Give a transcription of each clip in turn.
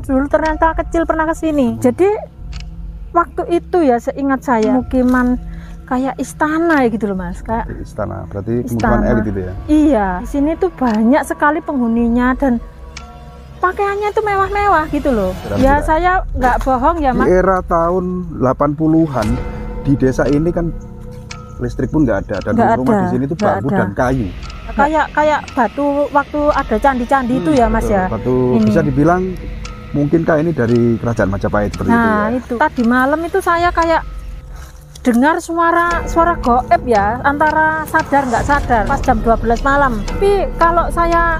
dulu ternyata kecil pernah ke sini. Jadi waktu itu ya seingat saya pemukiman kayak istana ya gitu loh Mas, kayak istana. Berarti pemukiman elit itu ya? Iya, di sini tuh banyak sekali penghuninya dan pakaiannya tuh mewah-mewah gitu loh. Ya saya nggak bohong ya Mas. Di era tahun 80-an di desa ini kan listrik pun nggak ada dan rumah di sini tuh bambu dan kayu. Kayak batu waktu ada candi-candi itu ya Mas ya. Batu ini. Bisa dibilang mungkinkah ini dari kerajaan Majapahit seperti itu ya? Nah itu tadi malam itu saya kayak dengar suara goib ya, antara sadar nggak sadar pas jam 12 malam. Tapi kalau saya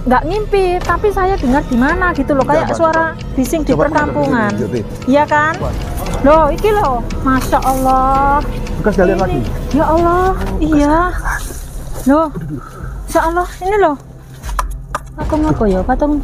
nggak ngimpi, tapi saya dengar di mana gitu loh, kayak suara bising di perkampungan. Iya kan? Loh, iki loh, masya Allah. Bekas galian lagi. Ya Allah, iya. Loh, insya Allah ini loh. Patung apa ya? Patung.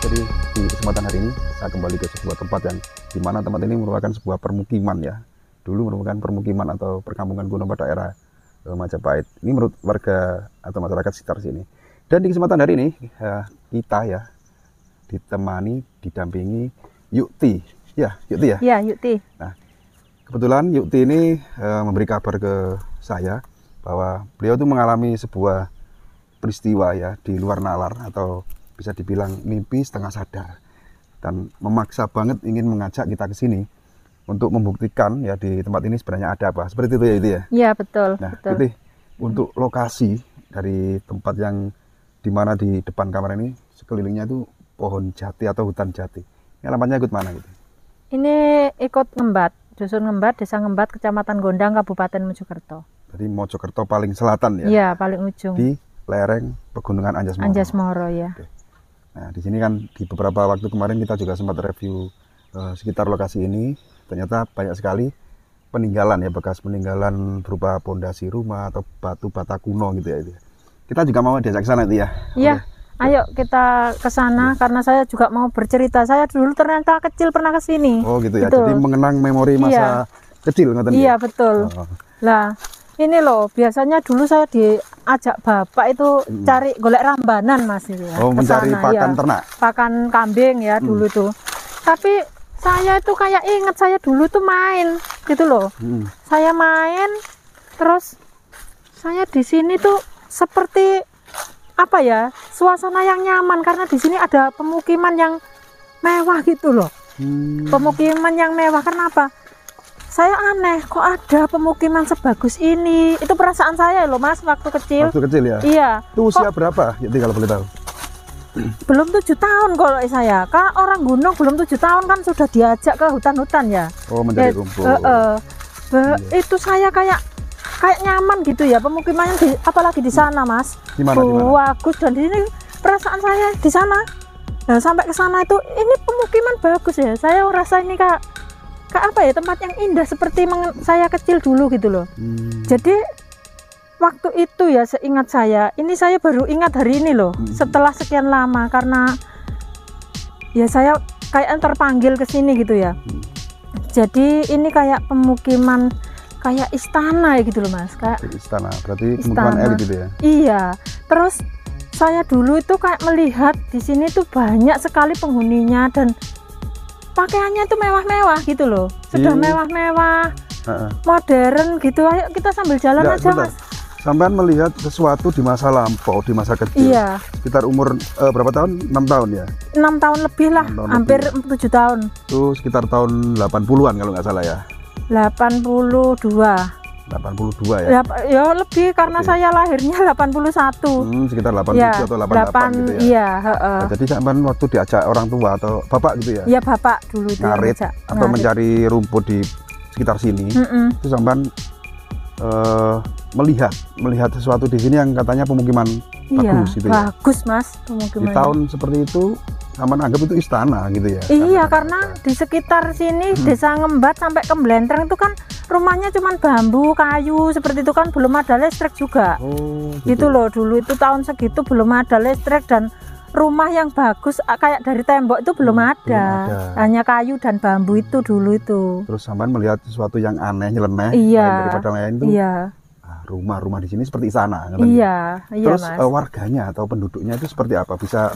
Jadi di kesempatan hari ini saya kembali ke sebuah tempat yang dimana tempat ini merupakan sebuah permukiman ya. Dulu merupakan permukiman atau perkampungan kuno pada era Majapahit. Ini menurut warga atau masyarakat sekitar sini. Dan di kesempatan hari ini kita ya ditemani, didampingi Yukti. Ya, Yukti ya? Iya, Yukti. Nah, kebetulan Yukti ini memberi kabar ke saya bahwa beliau itu mengalami sebuah peristiwa ya di luar nalar atau bisa dibilang mimpi setengah sadar dan memaksa banget ingin mengajak kita ke sini untuk membuktikan ya di tempat ini sebenarnya ada apa. Seperti itu ya itu ya? Iya betul. Nah, betul. Jadi untuk lokasi dari tempat yang dimana di depan kamar ini sekelilingnya itu pohon jati atau hutan jati. Ini alamatnya ikut mana gitu? Ini ikut Ngembat, Dusun Ngembat, Desa Ngembat, Kecamatan Gondang, Kabupaten Mojokerto. Jadi Mojokerto paling selatan ya? Iya, paling ujung. Di lereng Pegunungan Anjasmara. Anjasmara ya. Oke. Nah, di sini kan di beberapa waktu kemarin kita juga sempat review sekitar lokasi ini. Ternyata banyak sekali peninggalan ya, bekas peninggalan berupa pondasi rumah atau batu bata kuno gitu ya. Kita juga mau diajak ke sana itu ya. Iya. Ayo kita ke sana karena saya juga mau bercerita. Saya dulu ternyata kecil pernah ke sini. Oh gitu ya. Betul. Jadi mengenang memori masa kecil ngoten. Iya, betul. Lah, ini loh, biasanya dulu saya diajak bapak itu cari golek rambanan Mas itu ya. Oh, mencari pakan ternak. Pakan kambing ya dulu tuh. Tapi saya itu kayak inget saya dulu tuh main gitu loh. Saya main terus saya di sini tuh seperti apa ya? Suasana yang nyaman karena di sini ada pemukiman yang mewah gitu loh. Pemukiman yang mewah, kenapa? Saya aneh, kok ada pemukiman sebagus ini? Itu perasaan saya loh Mas, waktu kecil. Waktu kecil ya? Iya. Itu usia berapa? Jadi kalau boleh tahu. Belum 7 tahun kalau saya. Karena orang gunung belum 7 tahun kan sudah diajak ke hutan-hutan ya. Oh, mencari rumput. Itu saya kayak nyaman gitu ya pemukimannya apalagi di sana Mas. Gimana? Bagus, dan di sini perasaan saya di sana. Nah, sampai ke sana itu ini pemukiman bagus ya. Saya rasa ini kayak apa ya, tempat yang indah seperti saya kecil dulu gitu loh. Jadi waktu itu ya seingat saya, ini saya baru ingat hari ini loh, setelah sekian lama karena ya saya kayak terpanggil ke sini gitu ya. Jadi ini kayak pemukiman kayak istana ya gitu loh Mas, kayak istana. Berarti pemukiman elit gitu ya? Iya. Terus saya dulu itu kayak melihat di sini tuh banyak sekali penghuninya dan pakaiannya tuh mewah-mewah gitu loh, sudah mewah-mewah, modern gitu. Ayo kita sambil jalan aja Mas. Sampean melihat sesuatu di masa lampau, di masa kecil. Iya. Sekitar umur berapa tahun? 6 tahun ya? 6 tahun lebih lah, hampir 7 tahun. Itu sekitar tahun 80-an kalau nggak salah ya? 82 ya? Ya lebih karena saya lahirnya 81. Sekitar 87 atau 88 gitu ya? Iya. Nah, jadi sampean waktu diajak orang tua atau bapak gitu ya? Iya, bapak dulu itu ngarit atau mencari rumput di sekitar sini, itu sampean melihat sesuatu di sini yang katanya pemukiman bagus gitu ya. Bagus Mas Di pemukimannya. tahun seperti itu sampean anggap itu istana gitu ya. Iya, karena di sekitar sini Desa Ngembat sampai ke Blentreng itu kan rumahnya cuman bambu, kayu seperti itu kan, belum ada listrik juga. Oh, Gitu loh, dulu itu tahun segitu belum ada listrik dan rumah yang bagus kayak dari tembok itu belum ada. Hanya kayu dan bambu itu dulu itu. Terus sampean melihat sesuatu yang aneh, nyeleneh Iya. lain daripada lain itu. Iya. Rumah-rumah di sini seperti istana katanya. Iya, iya Terus Mas. warganya atau penduduknya itu seperti apa? Bisa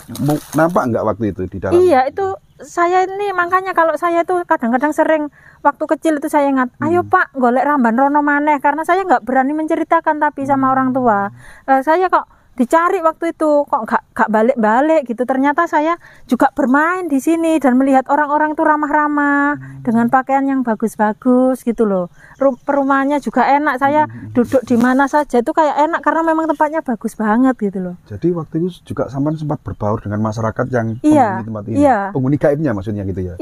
nampak nggak waktu itu di dalam? Iya, itu saya ini makanya kalau saya itu kadang-kadang sering waktu kecil itu saya ingat, ayo Pak golek Ramban Rono maneh, karena saya nggak berani menceritakan tapi sama orang tua. Saya kok dicari waktu itu kok nggak balik-balik gitu. Ternyata saya juga bermain di sini dan melihat orang-orang tuh ramah-ramah dengan pakaian yang bagus-bagus gitu loh. Perumahannya juga enak, saya duduk di mana saja itu kayak enak karena memang tempatnya bagus banget gitu loh. Jadi waktu itu juga sampean sempat berbaur dengan masyarakat yang Iya, penghuni tempat ini. iya. Penghuni gaibnya maksudnya gitu ya.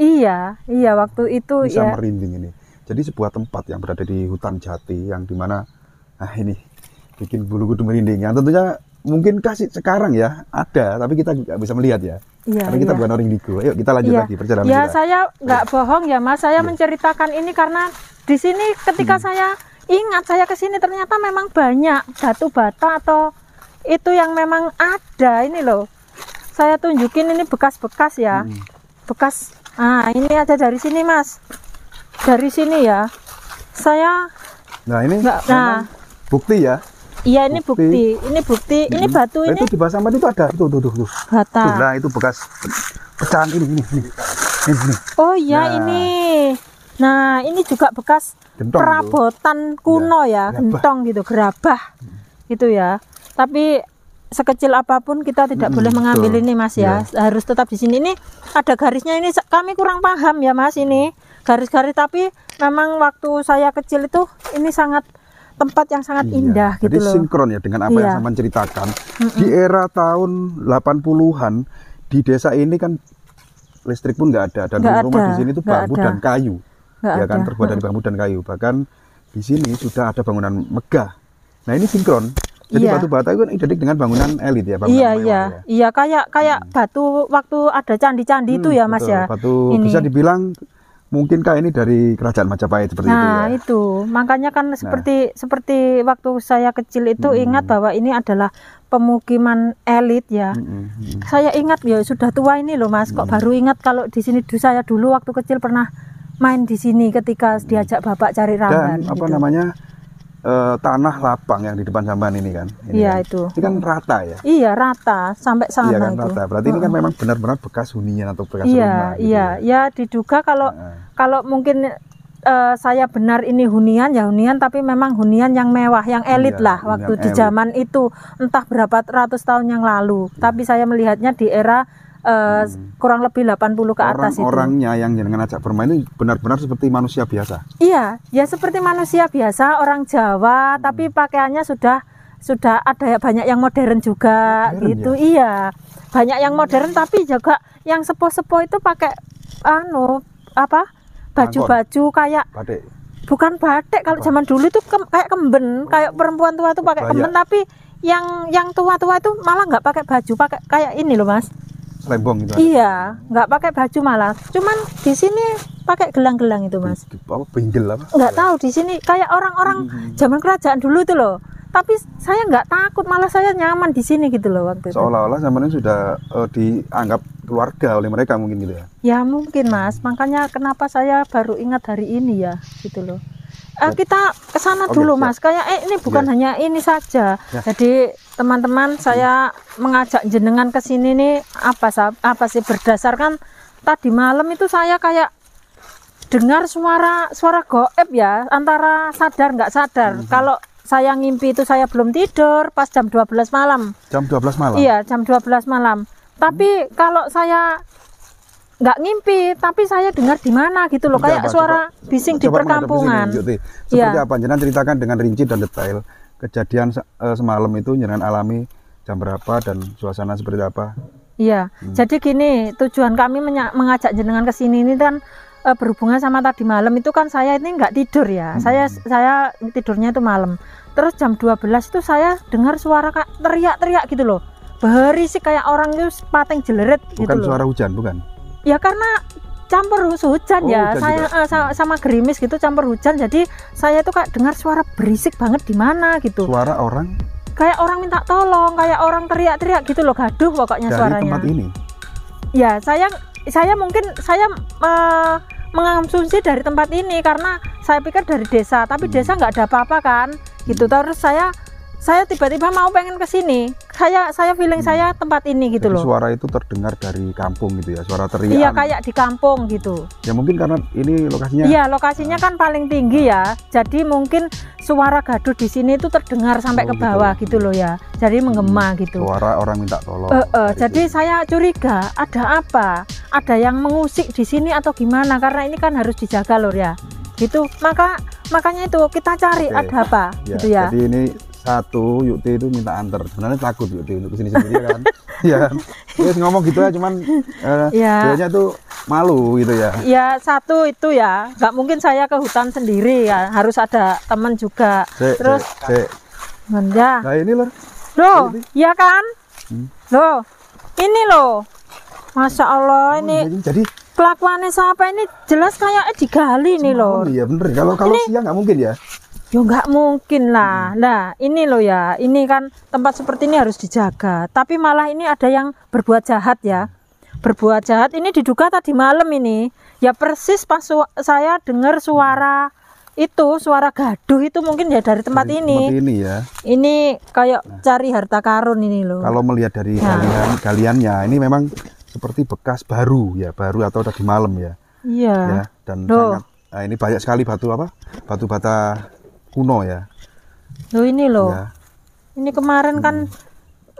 Iya waktu itu Bisa ya. merinding ini. Jadi sebuah tempat yang berada di hutan jati yang dimana ini bikin bulu kuduk merinding. Yang tentunya mungkin sekarang ya ada, tapi kita nggak bisa melihat ya. Iya, Karena kita bukan orang indigo. Ayo kita lanjut lagi perjalanan ya, kita. saya nggak bohong ya Mas, saya menceritakan ini karena di sini ketika saya ingat saya ke sini ternyata memang banyak batu bata atau itu yang memang ada ini loh. Saya tunjukin ini bekas-bekas ya. Bekas. Nah, ini ada dari sini Mas. Dari sini ya. Saya Nah ini nggak, memang bukti ya. iya ini bukti. Ini bukti. Ini batu Nah, ini itu di bawah sampean itu ada tuh. bata. Tuh, nah itu bekas pecahan ini. Oh iya Nah. ini. Nah ini juga bekas Gentong perabotan kuno ya, gerabah. gentong gitu, gerabah gitu ya. Tapi sekecil apapun kita tidak boleh mengambil betul. ini Mas ya. Harus tetap di sini. Ini ada garisnya ini kami kurang paham ya Mas ini. Garis-garis tapi memang waktu saya kecil itu ini sangat tempat yang sangat indah gitu Jadi loh. sinkron ya dengan apa yang sampean ceritakan. Di era tahun 80-an di desa ini kan listrik pun nggak ada dan Nggak rumah ada, di sini itu nggak bambu ada. dan kayu. Nggak Ya kan ada. terbuat dari bambu dan kayu. Bahkan di sini sudah ada bangunan megah. Nah, ini sinkron. Jadi Iya. batu bata itu kan identik dengan bangunan elit ya, bangunan Iya mewah iya ya. iya kayak batu waktu ada candi-candi itu ya Mas Betul. ya. Batu Ini. bisa dibilang mungkinkah ini dari kerajaan Majapahit seperti itu ya. Nah itu makanya kan seperti waktu saya kecil itu ingat bahwa ini adalah pemukiman elit ya. Saya ingat ya sudah tua ini loh Mas, kok baru ingat kalau di sini saya dulu waktu kecil pernah main di sini ketika diajak bapak cari ramban. Dan apa gitu. namanya tanah lapang yang di depan sampean ini kan. Iya, kan. itu. Ini kan rata ya. Iya rata sampai sana Iya kan itu. rata. Berarti ini kan memang benar-benar bekas hunian atau bekas Iya rumah. gitu iya ya. ya diduga kalau mungkin saya benar ini hunian ya hunian, tapi memang hunian yang mewah yang elit Iya, lah hunian waktu di elit. zaman itu entah berapa ratus tahun yang lalu. Tapi saya melihatnya di era kurang lebih 80 ke atas itu. Orang-orangnya yang jenengan ajak bermain itu benar-benar seperti manusia biasa. Iya, ya seperti manusia biasa orang Jawa, tapi pakaiannya sudah ada ya banyak yang modern juga Modern, gitu. Iya. Banyak yang modern tapi juga yang sepo-sepo itu pakai baju-baju kayak Batik. bukan batik kalau zaman dulu itu kayak kemben, kayak perempuan tua tuh pakai Kebaya. kemben, tapi yang tua-tua itu malah nggak pakai baju, pakai kayak ini loh Mas. Selembong gitu. Iya, nggak pakai baju malah. Cuman di sini pakai gelang-gelang itu Mas. Apa benggel apa? Nggak tahu di sini kayak orang-orang zaman kerajaan dulu itu loh. Tapi saya nggak takut, malah saya nyaman di sini gitu loh waktu itu. Seolah-olah sampean ini sudah dianggap keluarga oleh mereka mungkin gitu ya. Ya mungkin Mas, makanya kenapa saya baru ingat hari ini ya gitu loh. Kita ke sana Oke, dulu siap. Mas. Kayak ini bukan Ya. hanya ini saja. Ya. Jadi teman-teman saya mengajak jenengan ke sini nih apa sih berdasarkan tadi malam itu saya kayak dengar suara goib ya, antara sadar nggak sadar. Kalau saya ngimpi itu saya belum tidur pas jam 12 malam. Jam 12 malam. Iya, jam 12 malam. Tapi kalau saya nggak ngimpi, tapi saya dengar di mana gitu loh, Seperti kayak apa? suara bising di Coba perkampungan. menghadapi sini, Yuti. Seperti Iya. apa? Jenengan ceritakan dengan rinci dan detail kejadian semalam itu jenengan alami jam berapa dan suasana seperti apa? Iya, jadi gini, tujuan kami mengajak jenengan ke sini ini kan berhubungan sama tadi malam itu kan saya ini nggak tidur ya. Saya tidurnya itu malam. Terus jam 12 itu saya dengar suara kayak teriak-teriak gitu loh. Berisik kayak orang itu pateng jeleret gitu Bukan loh. suara hujan, bukan? Ya karena campur hujan ya. Hujan Saya sama gerimis gitu campur hujan. Jadi saya itu kayak dengar suara berisik banget di mana gitu. Suara orang Kayak orang minta tolong, kayak orang teriak-teriak gitu loh, gaduh pokoknya dari suaranya. tempat ini. Ya, saya mungkin mengasumsi dari tempat ini karena saya pikir dari desa, tapi desa nggak ada apa-apa kan. Gitu. Terus saya tiba-tiba mau pengen ke sini. Saya feeling saya tempat ini gitu Jadi loh. suara itu terdengar dari kampung gitu ya, suara teriakan. Iya, kayak di kampung gitu. Ya mungkin karena ini lokasinya. Iya, lokasinya kan paling tinggi ya. Jadi mungkin suara gaduh di sini itu terdengar sampai ke bawah gitu loh ya. Jadi menggema gitu. Suara orang minta tolong. Jadi saya curiga ada apa? Ada yang mengusik di sini atau gimana? Karena ini kan harus dijaga loh ya. Gitu. Makanya itu kita cari ada apa gitu ya. Jadi ini satu Yukti itu minta antar. Sebenarnya takut Yukti untuk kesini sendiri kan. Iya kan. Terus ngomong gitu ya, cuman dianya tuh malu gitu ya. Ya satu itu ya, nggak mungkin saya ke hutan sendiri ya, harus ada teman juga. Terus ya. Nah ini loh. Loh, iya kan? Loh, ini loh. Masya Allah, ini jadi kelakuannya siapa ini jelas kayaknya digali nih loh. Iya bener. Kalau siang nggak mungkin ya. Ya nggak mungkin lah. Nah ini loh ya, ini kan tempat seperti ini harus dijaga. Tapi malah ini ada yang berbuat jahat ya. Berbuat jahat ini diduga tadi malam ini. Ya persis pas saya dengar suara itu, suara gaduh itu mungkin ya dari tempat ini. Tempat ini ya. Ini kayak cari harta karun ini loh. Kalau melihat dari galiannya, ini memang seperti bekas baru ya, baru atau tadi malam ya. Iya. Ya, dan sangat. Nah, ini banyak sekali batu bata kuno ya. Loh ini loh. Ya. Ini kemarin kan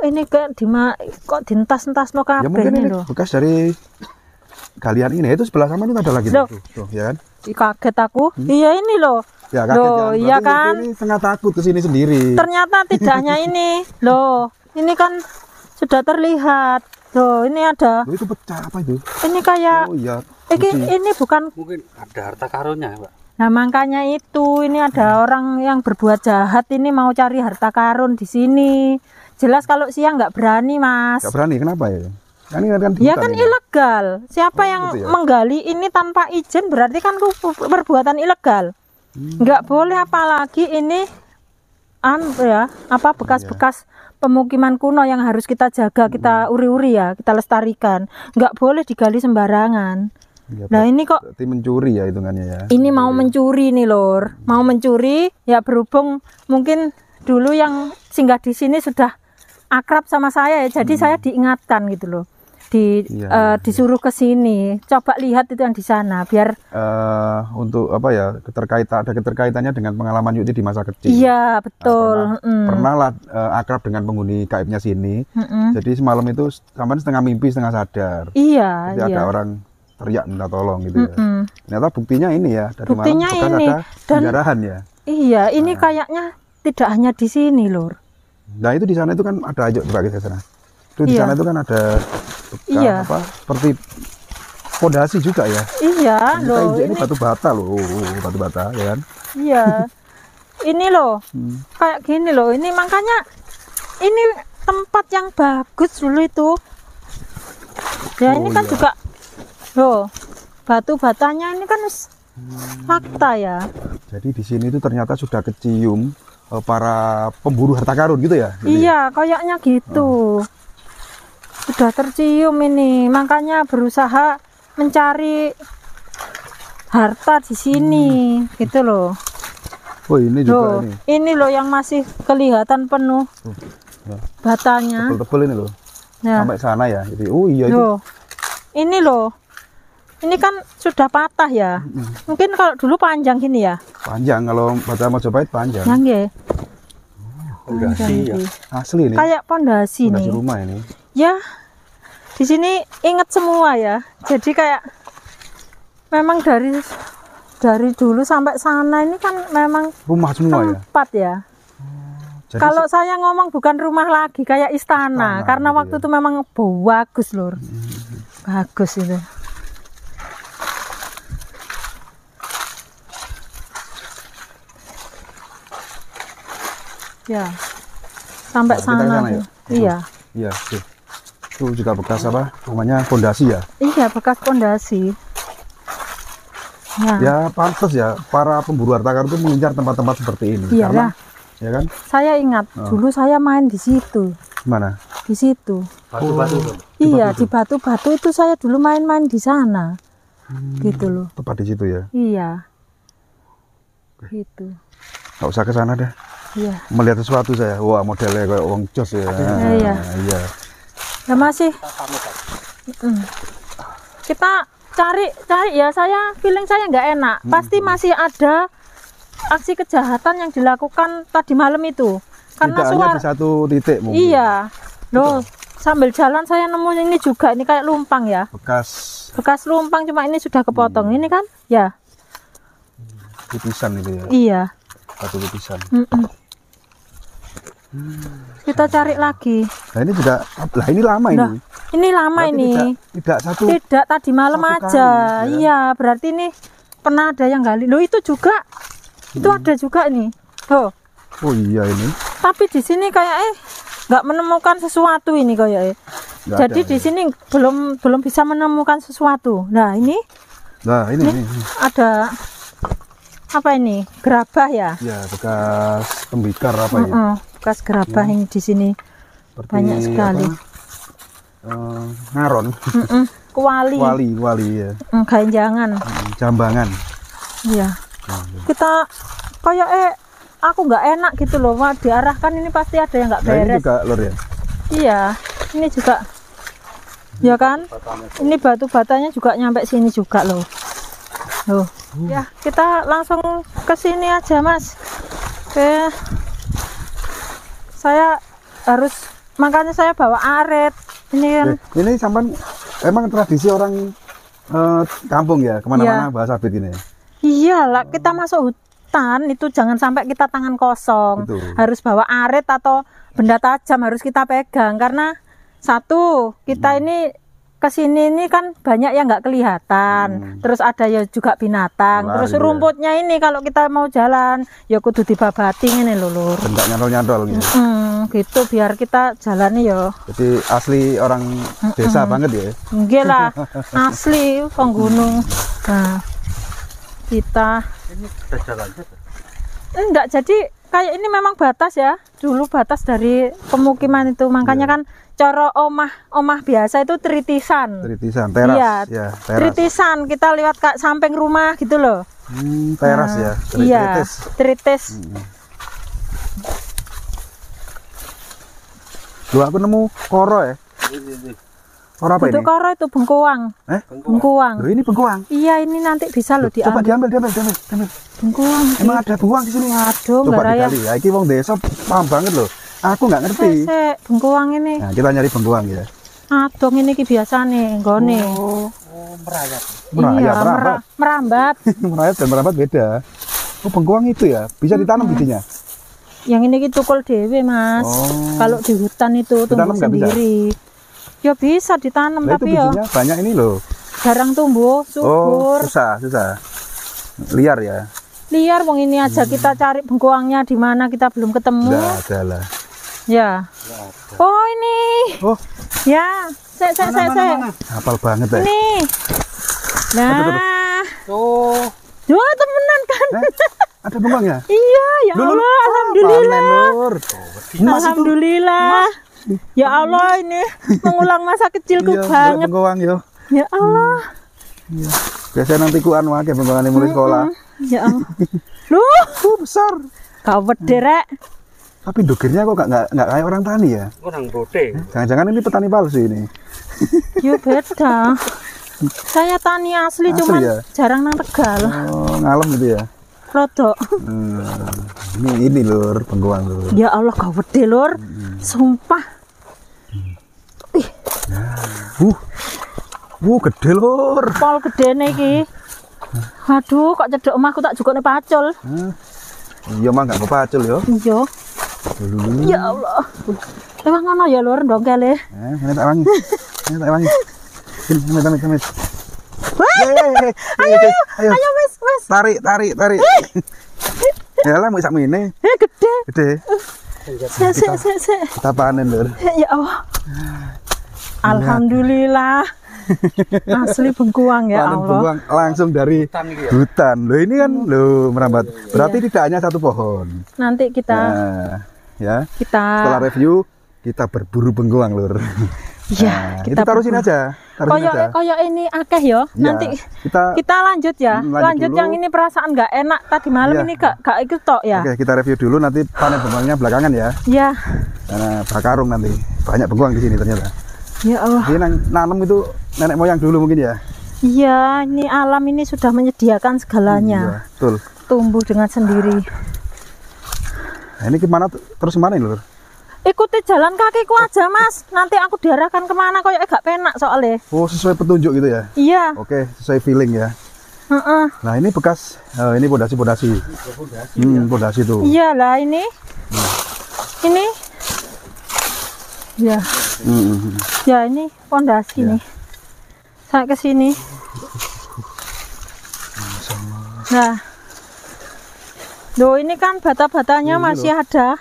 ini kok dintas-entas no kabeh ya mungkin ini loh. bekas dari galian ini. Itu sebelah sana itu ada lagi tuh, ya kan? Kaget aku. Iya ini loh. Ya kaget loh, ya. Iya kan? Ini setengah takut ke sini sendiri. Ternyata tidak hanya ini. Loh, ini kan sudah terlihat. Loh, ini ada. Loh, itu pecah apa itu? Ini kayak iya. ini bukan, mungkin ada harta karunnya, Pak. nah makanya itu ini ada orang yang berbuat jahat ini mau cari harta karun di sini. Jelas kalau siang nggak berani, Mas. Nggak berani, kenapa ya? Kan ini kan Ya kan ilegal. Siapa yang gitu ya? menggali ini tanpa izin berarti kan perbuatan ilegal. Nggak boleh, apalagi ini bekas-bekas pemukiman kuno yang harus kita jaga, kita uri-uri ya, kita lestarikan. Nggak boleh digali sembarangan. Ya, Nah ini kok berarti mencuri ya hitungannya ya. ini mau mencuri nih lor, mau mencuri ya, berhubung mungkin dulu yang singgah di sini sudah akrab sama saya ya, jadi saya diingatkan gitu loh, disuruh ke sini, coba lihat itu yang di sana biar untuk apa ya, ada keterkaitannya dengan pengalaman Yukti di masa kecil. Iya betul. Pernah lah akrab dengan penghuni gaibnya sini. Jadi semalam itu sampai setengah mimpi setengah sadar. Iya. Jadi ada orang teriak minta tolong gitu ya. Ternyata buktinya ini ya, dari Buktinya malam ini. ada penjarahan ya. Iya, ini kayaknya tidak hanya di sini lor. Nah itu di sana itu kan ada, aja coba kita ke sana. Itu di sana itu kan ada bekas seperti fondasi juga ya. Iya loh. Ini batu bata loh, batu bata ya kan. Iya. Ini loh. Kayak gini loh. Ini makanya ini tempat yang bagus dulu itu. Ya ini kan juga loh, batu batanya ini kan fakta ya. Jadi di sini itu ternyata sudah kecium para pemburu harta karun gitu ya? Iya, kayaknya gitu. Sudah tercium ini, makanya berusaha mencari harta di sini, gitu loh. Oh ini juga loh, ini loh yang masih kelihatan penuh batanya. Tebel-tebel ini loh, sampai sana ya. Jadi, oh iya loh, ini loh. Ini kan sudah patah ya. Mungkin kalau dulu panjang gini ya. Panjang, kalau bata Majapahit panjang. Panjang. Pondasi ya. Asli ini. Kayak pondasi nih. Rumah ini. Ya. Di sini inget semua ya. Jadi kayak memang dari dulu sampai sana ini kan memang rumah semua ya. Tempat ya. Kalau saya ngomong bukan rumah lagi, kayak istana karena waktu itu memang bagus lur. Bagus itu. Ya. Sampai Nah, kita ke sana. sana, tuh. yuk. Iya. Iya, tuh. Itu juga bekas apa? Namanya fondasi ya. Iya, bekas pondasi. Ya. Ya pantas ya para pemburu harta karun itu mengincar tempat-tempat seperti ini. Iya Karena lah. ya kan? Saya ingat dulu saya main di situ. Mana? Di situ. Batu-batu tuh. Iya, di batu-batu itu saya dulu main-main di sana. Gitu loh. Tepat di situ ya. Iya. Gitu. Nggak usah ke sana deh. Iya. Melihat sesuatu saya. Wah, modelnya kayak wong jos ya. Iya. Iya. Ya masih. Kita pamit aja. Kita cari ya, saya feeling saya nggak enak. Pasti masih ada aksi kejahatan yang dilakukan tadi malam itu. Karena Tidak hanya di satu titik mungkin. iya. Loh, sambil jalan saya nemu ini juga, ini kayak lumpang ya. Bekas lumpang, cuma ini sudah kepotong. Ini kan? Ya. Pipisan itu ya. Iya. Batu pipisan. Kita cari lagi. Nah ini juga, lah ini lama Nah, ini. ini lama Berarti ini. Tidak satu. Tidak tadi malam satu aja. kali, ya. Iya, berarti ini pernah ada yang gali. Loh, itu juga. Itu ada juga nih. Oh, Oh iya ini. tapi di sini kayak nggak menemukan sesuatu ini kayak. Nggak Jadi ada, di ya. sini belum bisa menemukan sesuatu. Nah, ini Nah ini. ada apa ini? Gerabah ya? Ya bekas tembikar apa ya? Bekas gerabah ini di sini. Seperti Banyak sekali. Ngaron. Kuali. ya. Ganjangan. Jambangan. Iya. Kita kayak aku nggak enak gitu loh. Wah, diarahkan ini pasti ada yang nggak Nah ini beres. juga lor ya. Iya. Ini juga. Ya kan? Ini batu-batanya juga nyampe sini juga loh. Loh. Ya, kita langsung ke sini aja, Mas. Oke. Saya harus, makanya saya bawa aret. Ini kan Ini sampan emang tradisi orang kampung ya, kemana-mana bawa sabit ini. iyalah, kita masuk hutan itu jangan sampai kita tangan kosong. Betul. Harus bawa aret atau benda tajam harus kita pegang karena satu, kita ini kesini ini kan banyak yang nggak kelihatan. Terus ada ya juga binatang. Ular Terus juga. rumputnya ini kalau kita mau jalan ya kudu dibabati ini lho, Lur. Enggak nyantol-nyantol gitu. Gitu biar kita jalani ya. Jadi asli orang desa banget ya. Enggak lah, asli penggunung. Nah, kita Ini udah jalan aja. enggak, jadi kayak ini memang batas ya. Dulu batas dari pemukiman itu. Makanya kan cara omah biasa itu tritisan. Tritisan, teras. Iya, Ya, teras. tritisan kita lewat ke samping rumah gitu loh. Teras ya. Iya, Tritis. tritis. Loh aku nemu koro ya. Koro apa Itu ini? koro itu bengkoang. Bengkoang. Loh ini bengkoang. Iya, ini nanti bisa loh Coba diambil. diambil. Bengkoang. Emang ada bengkoang di sini? Aduh, Coba enggak raya. dikali ya. Iki wong desa paham banget loh. Aku nggak ngerti. Sek, bengkoang ini. Nah, kita nyari bengkoang ya. Adong ini ki biasane nggone. Oh, merayap. Iya, merambat. merambat. Merayap dan merambat beda. Oh, bengkoang itu ya. Bisa ditanam bijinya. Yang ini ki tukul dewe, Mas. Oh. Kalau di hutan itu tumbuh Ditanam nggak bisa? sendiri. Ya bisa ditanam Nah, itu tapi ya bijinya banyak ini loh. jarang tumbuh, Oh, subur. susah. Liar ya. Liar wong ini aja kita cari bengkoangnya di mana kita belum ketemu. Nggak ada lah. Ya. Oh, ini. Oh, Ya, sek. hafal banget ya. Ini. Nah. Oh, Wah, temenan kan? Ada bengkoang ya? Iya, ya Allah, alhamdulillah. Panen, Lur. Alhamdulillah. Ya Allah, ini mengulang masa kecilku Iya, banget. bengkoang yo. Ya Allah. Biasanya nanti ku anu akeh bengkoang mulai sekolah. Ya Allah. Loh, Besar. kau bederek. Tapi dogirnya kok nggak kayak orang tani ya? orang bode. Jangan-jangan ini petani palsu ini. Ya beda. Saya tani asli, Asli cuman ya? jarang nang Tegal. Oh, ngalem gitu ya. Rodok. Ini lur, bengkoang lur. Ya Allah, kau gede, Lur. Sumpah. Gede lur. Pol gedene iki. Aduh, kok cedok omahku tak jukone pacul. Iya mah nggak kepacul yo. Iya. Ya Allah. Emang ngono ya, Lur, ndongkele. Ini tak wangi. Ini Amit. Ayo, Wes. tarik. Ya lah mau sak mene. Gede. Gede. Sik. Kita panen lur. Ya Allah. Alhamdulillah. Asli bengkuang ya Panen Allah. bengkuang langsung dari Hutan iki ya. hutan. Loh ini kan loh merambat. Berarti tidak hanya satu pohon. Nanti kita Nah, ya. Setelah kita review kita berburu bengkuang lur. ya Itu taruh sini aja. Taruh sini aja. koyo ini akeh ya. Iya, Nanti kita lanjut ya. lanjut dulu. Yang ini perasaan nggak enak tadi malam Iya. ini gak ikut tok ya. Oke, kita review dulu nanti panen bengkuangnya belakangan ya. Ya. Karena bakarung nanti. Banyak bengkuang di sini ternyata. Ya Allah. Ini nanam itu nenek moyang dulu mungkin ya. Iya, ini alam ini sudah menyediakan segalanya. Iya, betul. Tumbuh dengan sendiri. Nah, ini gimana terus kemana ini lur? Ikuti jalan kakiku aja mas. Nanti aku diarahkan kemana kok gak penak soalnya. Oh, sesuai petunjuk gitu ya. Iya. Oke, sesuai feeling ya. Heeh. Nah, ini bekas ini pondasi. Pondasi tuh. Iyalah ini. Ini. Ya. Ya ini pondasi nih. Saya ke sini. Nah. Loh ini kan bata-batanya masih ada.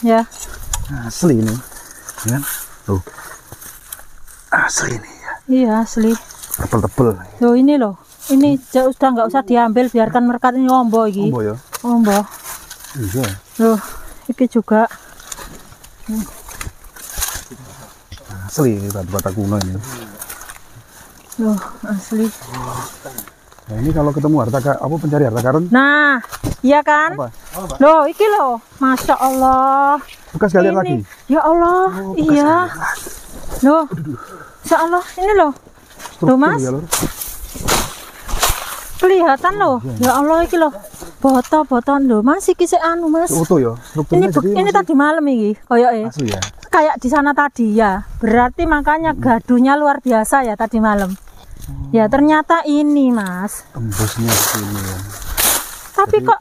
Ya. Asli ini. Ya. Tuh. Asli ini ya. Iya asli. Tebel-tebel. Loh ini loh. Ini sudah nggak usah diambil, biarkan merekat ini ombo iki. Ombo ya. Ombo. Iya. Loh, iki juga. Asli ini bata kuno ini. Loh, asli. Nah, ini kalau ketemu pencari harta karun. Nah, iya kan? Apa? Loh, iki loh. Masya Allah. Bekas galian Ini. lagi. Ya Allah, bekas iya. galian lagi. Loh, Masya Allah, ini loh. Struktur Mas. ya, Lur. Kelihatan loh. Ya Allah, iki loh. Boto-boton loh. Masih kisah anu, Mas. Utuh ya. Strukturnya jadi Ini masih tadi malam iki, koyoke. asli ya. Kayak di sana tadi ya. Berarti makanya gaduhnya luar biasa ya tadi malam. Ya ternyata ini mas. Tembusnya ke sini ya. Tapi kok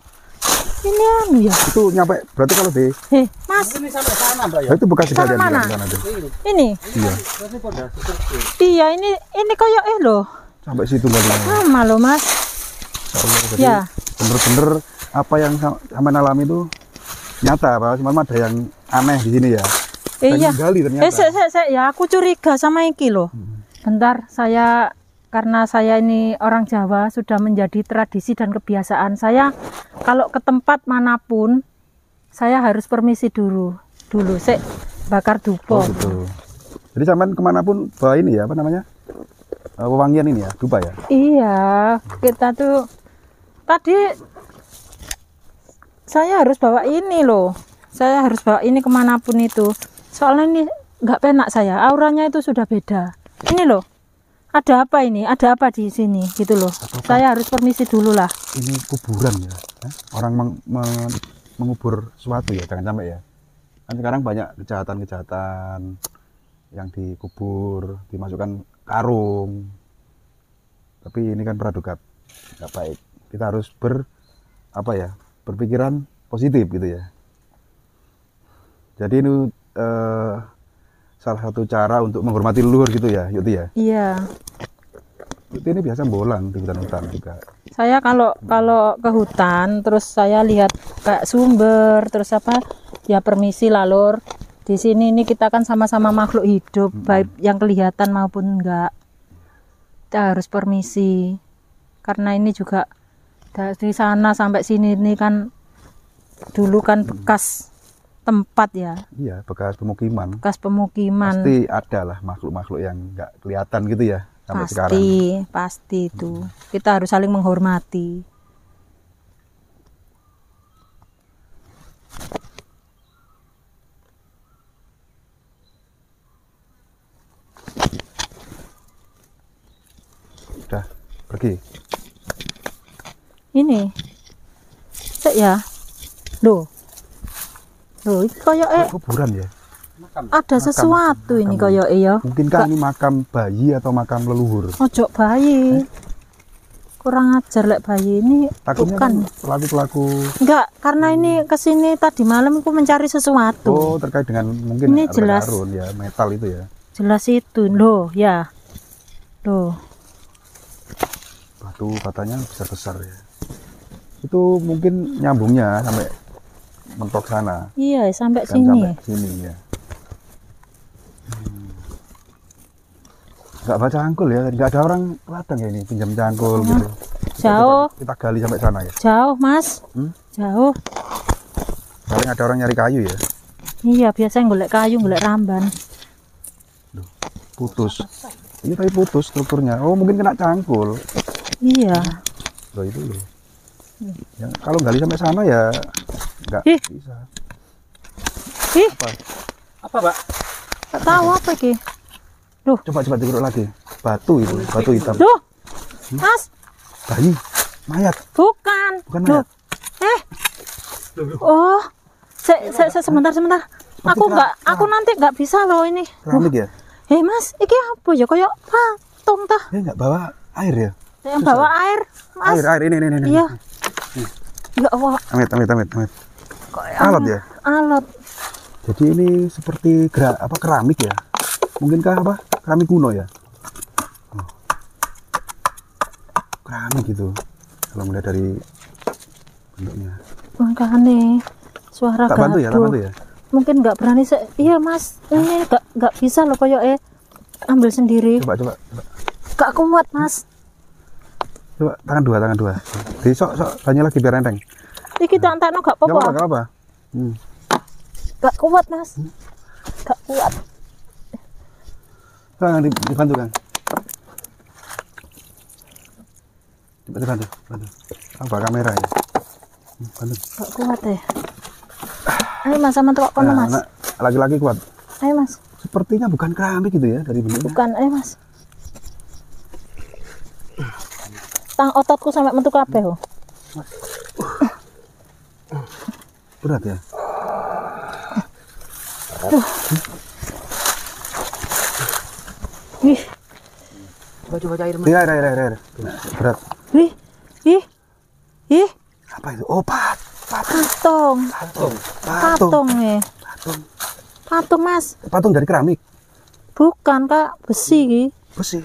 ini anu ya? Itu nyampe berarti kalau di Mas, Ini sampai sana, Mbak ya. itu bekas Sampai kejadian mana? di sana tuh. ini? Iya. Ini pondasi kecil. Iya ini koyok loh. Sampai situ kalinya. Sama loh mas. Allah, jadi Ya. bener-bener apa yang sama alami itu nyata Pak. Cuma ada yang aneh di sini ya. Iya. Gali ternyata. Ya aku curiga sama iki loh. Bentar, karena saya ini orang Jawa sudah menjadi tradisi dan kebiasaan saya kalau ke tempat manapun saya harus permisi dulu sik bakar dupa. Oh, gitu. Jadi sampean kemanapun bawa ini ya apa namanya wewangian ini ya dupa ya. Iya, kita tuh tadi saya harus bawa ini loh. Saya harus bawa ini kemanapun itu. Soalnya ini nggak penak saya. Auranya itu sudah beda. Ini loh. Ada apa ini? Ada apa di sini? Gitu loh. Saya harus permisi dulu lah. Ini kuburan ya. Orang mengubur sesuatu ya, jangan sampai ya. Kan sekarang banyak kejahatan-kejahatan yang dikubur, dimasukkan karung. Tapi ini kan praduga nggak baik. Kita harus berpikiran positif gitu ya. Jadi ini salah satu cara untuk menghormati leluhur gitu ya, Yuti ya. Iya. Yuti ini biasa bolang di hutan-hutan juga. Saya kalau ke hutan terus saya lihat kayak sumber terus apa ya permisi lah Lur. Di sini ini kita kan sama-sama makhluk hidup, baik yang kelihatan maupun enggak. Kita harus permisi. Karena ini juga dari sana sampai sini ini kan dulu kan bekas tempat ya. Iya, bekas pemukiman. Bekas pemukiman. Pasti ada lah makhluk-makhluk yang nggak kelihatan gitu ya sampai sekarang. Pasti itu. Kita harus saling menghormati. Udah pergi. Ini. Cek ya. Loh, ini koyoke Kuburan ya. ada sesuatu ini koyoke ya. Mungkinkah ini makam bayi atau makam leluhur? Ojo bayi. Kurang ajar lek bayi ini Takutnya bukan. kan pelaku-pelaku. Enggak, karena ini kesini tadi malam aku mencari sesuatu. Oh, terkait dengan mungkin Ini harta jelas. karun ya, metal itu ya. Jelas itu loh ya. Loh. Batu katanya besar-besar ya. Itu mungkin nyambungnya sampai mentok sana. Iya, sampai Dan sini. sampai sini ya. Nggak baca cangkul ya, nggak ada orang ladang ya ini pinjam cangkul gitu. Jauh. Kita gali sampai sana ya. Jauh, Mas. Jauh. Paling ada orang nyari kayu ya. Iya, biasanya golek kayu, golek ramban. Putus. Ini tapi putus strukturnya. Oh, mungkin kena cangkul. Iya. Loh itu loh. Ya, kalau gali sampai sana ya nggak Ih. bisa. Ih, Apa, Mbak? tak tahu apa iki. Coba digeruk lagi. Batu itu, batu hitam. Duh. Mas, Bayi, mayat. bukan. Bukan Duh. mayat. Oh. Sebentar. Aku nanti nggak bisa loh ini. Keramik ya? Mas, iki apa ya? Kayak patung tah. Ya nggak bawa air ya? Yang bawa air, Mas. Air ini. Iya. Ya Allah. Amit. Kayak Alat ya? Alat. Jadi ini seperti keramik ya? Mungkinkah apa? Keramik kuno ya? Oh. Keramik gitu. Kalau melihat dari bentuknya. Makanya suara Tak bantu ya, gaduh. Mungkin nggak berani iya Mas, ini nggak bisa loh koyo ambil sendiri. Coba. Nggak kuat Mas. Coba tangan dua. Di sok banyak lagi biar enteng. Iki tak entakno nggak apa-apa. Nggak apa-apa. Nggak kuat Mas. Nggak kuat. Kang, dibantu Kang. Coba dibantu. Apa kamera ya? Bantu. Nggak kuat ya. Ayo Mas, sama tuh kono Mas. Laki-laki kuat. Ayo Mas. Sepertinya bukan keramik gitu ya dari bentuknya. Bukan, ayo Mas. Tang ototku sampai mentuk kabeh oh. Berat ya. Wih, Coba cair, Mas. Iya, air. Berat. wih, ih, Apa itu? Oh, patung nih. Patung Mas. Patung dari keramik. Bukan Kak, besi ki. Besi.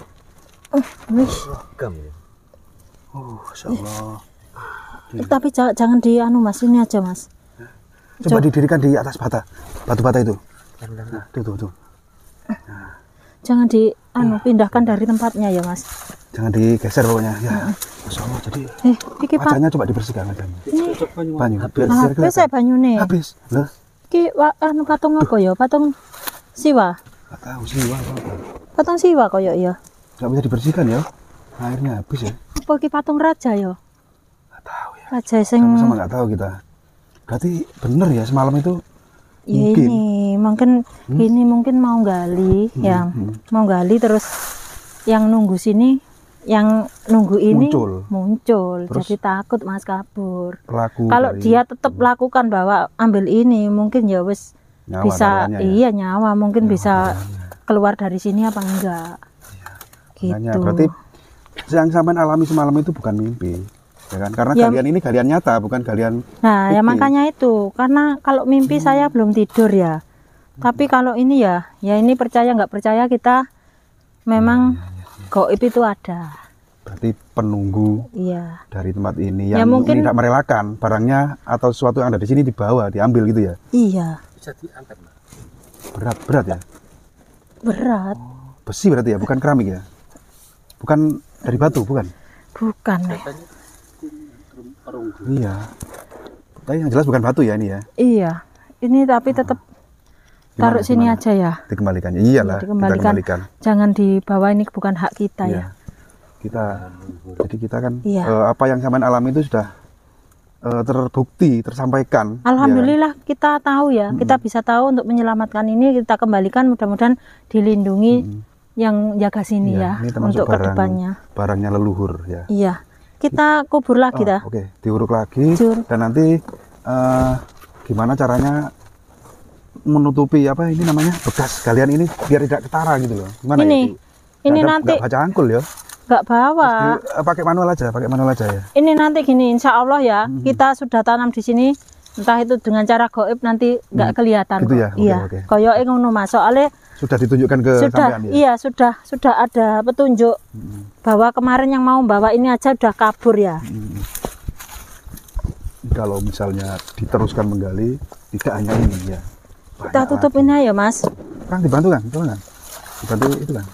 Wih. Logam ya. Oh, insyaallah. Tapi jangan di anu Mas, ini aja Mas. Coba didirikan di atas batu bata itu. Nah, tuh. Jangan di pindahkan dari tempatnya ya Mas. Jangan digeser pokoknya. Ya. Masya Allah, jadi Iki wajahnya coba dibersihkan wajahnya. Banyu. Biar habis saya banyune. Habis. Lah, Iki patung apa ya? Patung Siwa. enggak tahu sih apa. Patung Siwa koyo ya. Enggak bisa dibersihkan ya. Airnya habis ya. Apa iki patung raja ya? Enggak tahu ya. Raja sing Sama-sama enggak tahu kita. Berarti bener ya semalam itu ya mungkin. ini mungkin mau gali ya. Mau gali terus yang nunggu sini yang nunggu ini muncul. Terus jadi takut Mas kabur. pelaku Kalau dari- dia tetap lakukan bahwa ambil ini mungkin ya wis Nyawa bisa taruhannya ya. iya nyawa mungkin bisa keluar dari sini apa enggak Makanya gitu. berarti yang sampean alami semalam itu bukan mimpi. Ya kan? Karena Ya. galian ini galian nyata, bukan galian Nah ya fiktif. makanya itu karena kalau mimpi saya belum tidur ya. Tapi kalau ini ya ini percaya nggak percaya kita memang gaib itu ada. Berarti penunggu Iya. dari tempat ini Ya, yang mungkin- tidak merelakan barangnya atau sesuatu yang ada di sini dibawa, diambil gitu ya. Iya. Bisa diangkat, Mbak. Berat ya. Berat. Besi berarti ya, bukan keramik ya. Bukan dari batu, bukan. Bukan. Perunggu. Iya. Tapi yang jelas bukan batu ya ini ya. Iya. Ini tapi tetap taruh sini Gimana? aja ya. Dikembalikan. Iyalah, kita Dikembalikan. kembalikan. Jangan dibawa, ini bukan hak kita Iya. ya. Jadi kita kan Iya. apa yang sampean alami itu sudah terbukti, tersampaikan. Alhamdulillah kita tahu ya, kita bisa tahu untuk menyelamatkan ini kita kembalikan, mudah-mudahan dilindungi yang jaga sini Iya, ya ini termasuk untuk kedepannya. barangnya leluhur ya. Iya, kita kubur lagi dah. Oke, diuruk lagi Diuruk. dan nanti gimana caranya menutupi apa ini namanya bekas galian ini biar tidak ketara gitu loh. Gimana Ini, ya? ini nanti nggak baca angkul ya. nggak bawa. Pakai manual aja ya. Ini nanti gini, insya Allah ya kita sudah tanam di sini. Entah itu dengan cara gaib nanti nggak kelihatan. Gitu kok. ya? Oke, Iya, oke. koyoke ngono Mas. Soalnya Sudah ditunjukkan ke sudah sampean ya. iya sudah ada petunjuk bahwa kemarin yang mau bawa ini aja udah kabur ya. kalau misalnya diteruskan menggali, tidak hanya ini ya. Kita tutup ini ya Mas. Kang dibantu kan, coba kan, dibantu itu kan,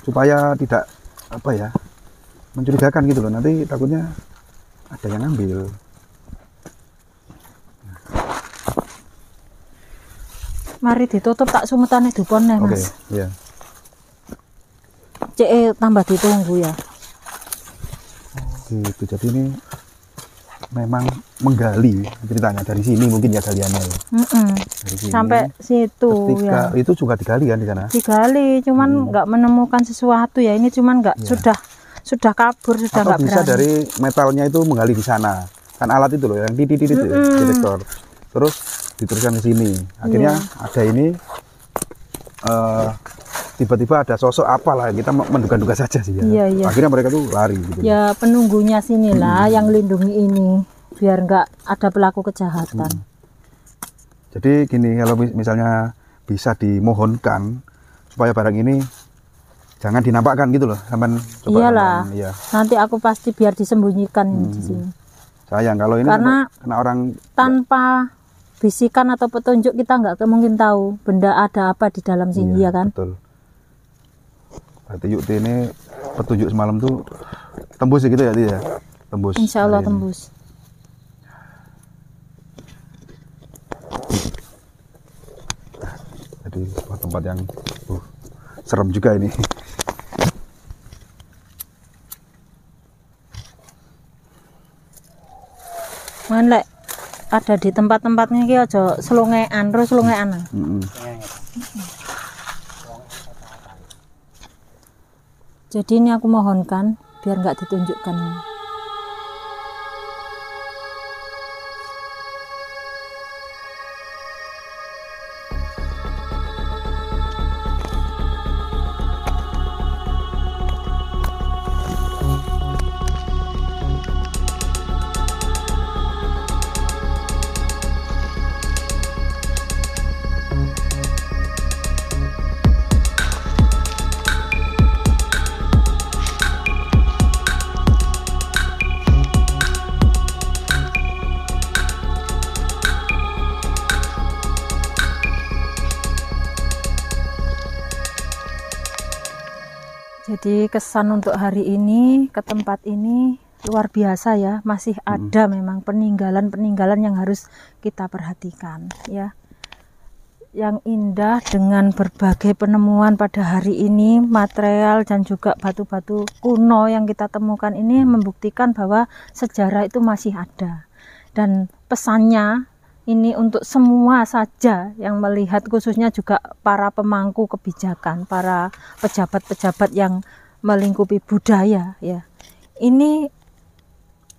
supaya tidak apa ya mencurigakan gitu loh. Nanti takutnya ada yang ngambil. Mari ditutup tak sumetane duponnya Oke, Mas. ya. Tambah ditunggu ya. Gitu. Jadi ini memang menggali ceritanya dari sini mungkin ya galiannya ya. Dari sini. Sampai situ Ketika ya. itu juga digali kan di sana. Digali, cuman nggak menemukan sesuatu ya. Ini cuman nggak sudah kabur, sudah Atau nggak bisa berani. dari metalnya itu menggali di sana. Kan alat itu loh yang titit itu ya, detektor. Terus diteruskan ke sini. Akhirnya ada ini tiba-tiba ada sosok apalah, kita menduga-duga saja sih ya. Iya. Akhirnya mereka tuh lari gitu. Ya penunggunya sinilah yang lindungi ini biar nggak ada pelaku kejahatan. Jadi gini, kalau misalnya bisa dimohonkan supaya barang ini jangan dinampakkan gitu loh, sampean coba. Iyalah. Iya. Nanti aku pasti biar disembunyikan di sini. Sayang kalau ini Karena kena orang tanpa bisikan atau petunjuk kita nggak mungkin tahu benda ada apa di dalam sini ya kan. Betul. Berarti Yukti ini petunjuk semalam tuh tembus gitu ya, dia tembus. Insya Allah hari ini. tembus. Jadi sebuah tempat yang serem juga ini. Lek ada di tempat-tempatnya ki aja selongean terus selongean. Jadi ini aku mohonkan biar nggak ditunjukkan. Jadi kesan untuk hari ini ke tempat ini luar biasa ya, masih ada memang peninggalan-peninggalan yang harus kita perhatikan ya. Yang indah dengan berbagai penemuan pada hari ini, material dan juga batu-batu kuno yang kita temukan ini membuktikan bahwa sejarah itu masih ada. Dan pesannya ini untuk semua saja yang melihat, khususnya juga para pemangku kebijakan, para pejabat-pejabat yang melingkupi budaya ya. Ini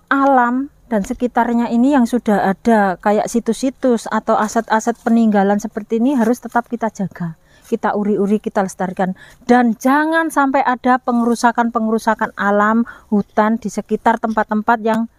alam dan sekitarnya ini yang sudah ada kayak situs-situs atau aset-aset peninggalan seperti ini harus tetap kita jaga, kita uri-uri, kita lestarikan, dan jangan sampai ada pengerusakan alam, hutan di sekitar tempat-tempat yang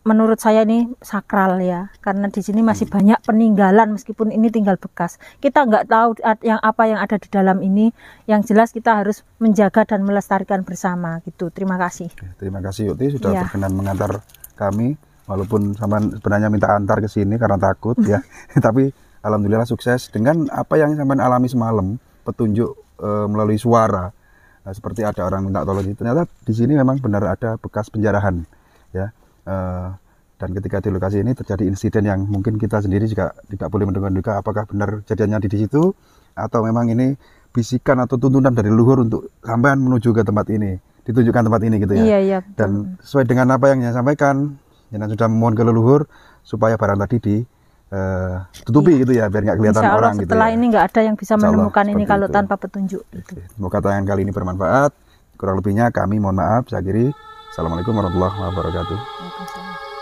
menurut saya ini sakral ya, karena di sini masih banyak peninggalan meskipun ini tinggal bekas. Kita nggak tahu yang ada di dalam ini. Yang jelas kita harus menjaga dan melestarikan bersama gitu. Terima kasih. Terima kasih Yukti sudah berkenan mengantar kami, walaupun sampean sebenarnya minta antar ke sini karena takut ya. Tapi alhamdulillah sukses dengan apa yang sampean alami semalam, petunjuk melalui suara. Nah, seperti ada orang minta tolong, ternyata di sini memang benar ada bekas penjarahan ya. Dan ketika di lokasi ini terjadi insiden yang mungkin kita sendiri juga tidak boleh menduga-duga apakah benar kejadiannya di situ atau memang ini bisikan atau tuntunan dari leluhur untuk sampean menuju ke tempat ini, ditunjukkan tempat ini gitu ya. Iya, betul. Dan sesuai dengan apa yang saya sampaikan, yang sudah memohon ke leluhur supaya barang tadi ditutupi gitu ya, biar nggak kelihatan Insya Allah orang gitu setelah ya. ini nggak ada yang bisa Insya Allah menemukan ini seperti kalau itu. tanpa petunjuk gitu. Semoga tayangan kali ini bermanfaat. Kurang lebihnya kami mohon maaf. Saya akhiri. Assalamualaikum warahmatullahi wabarakatuh. Waalaikumsalam.